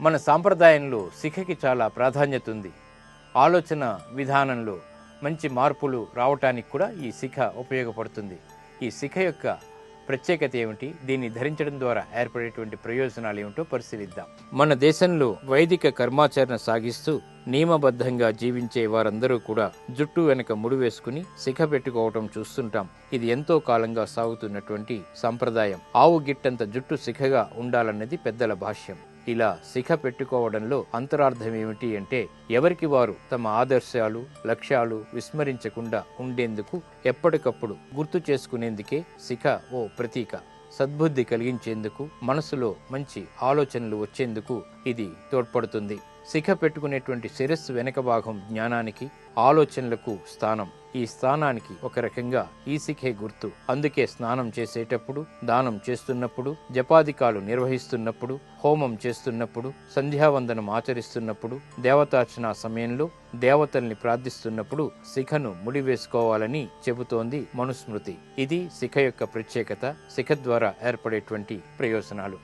మన సాంప్రదాయంలో శిఖకి చాలా ప్రాధాన్యత ఉంది. ఆలోచన విధానంలో మంచి మార్పులు రావటానికి కూడా ఈ శిఖ ఉపయోగపడుతుంది. ఈ శిఖ యొక్క ప్రత్యేకత ఏమిటి, దీన్ని ధరించడం ద్వారా ఏర్పడేటువంటి ప్రయోజనాలు ఏమిటో పరిశీలిద్దాం. మన దేశంలో వైదిక కర్మాచరణ సాగిస్తూ నియమబద్ధంగా జీవించే వారందరూ కూడా జుట్టు వెనక ముడి వేసుకుని శిఖ పెట్టుకోవటం చూస్తుంటాం. ఇది ఎంతో కాలంగా సాగుతున్నటువంటి సంప్రదాయం. ఆవు గిట్టంత జుట్టు శిఖగా ఉండాలన్నది పెద్దల భాష్యం. ఇలా శిఖ పెట్టుకోవడంలో అంతరార్థం ఏమిటి అంటే, ఎవరికి వారు తమ ఆదర్శాలు లక్ష్యాలు విస్మరించకుండా ఉండేందుకు ఎప్పటికప్పుడు గుర్తు చేసుకునేందుకే శిఖ ఓ ప్రతీక. సద్బుద్ధి కలిగించేందుకు, మనసులో మంచి ఆలోచనలు వచ్చేందుకు ఇది తోడ్పడుతుంది. శిఖ పెట్టుకునేటువంటి శిరస్సు వెనక భాగం జ్ఞానానికి, ఆలోచనలకు స్థానం. ఈ స్థానానికి ఒక రకంగా ఈ శిఖే గుర్తు. అందుకే స్నానం చేసేటప్పుడు, దానం చేస్తున్నప్పుడు, జపాదికాలు నిర్వహిస్తున్నప్పుడు, హోమం చేస్తున్నప్పుడు, సంధ్యావందనం ఆచరిస్తున్నప్పుడు, దేవతార్చన సమయంలో దేవతల్ని ప్రార్థిస్తున్నప్పుడు శిఖను ముడివేసుకోవాలని చెబుతోంది మనుస్మృతి. ఇది శిఖ యొక్క ప్రత్యేకత, శిఖ ద్వారా ఏర్పడేటువంటి ప్రయోజనాలు.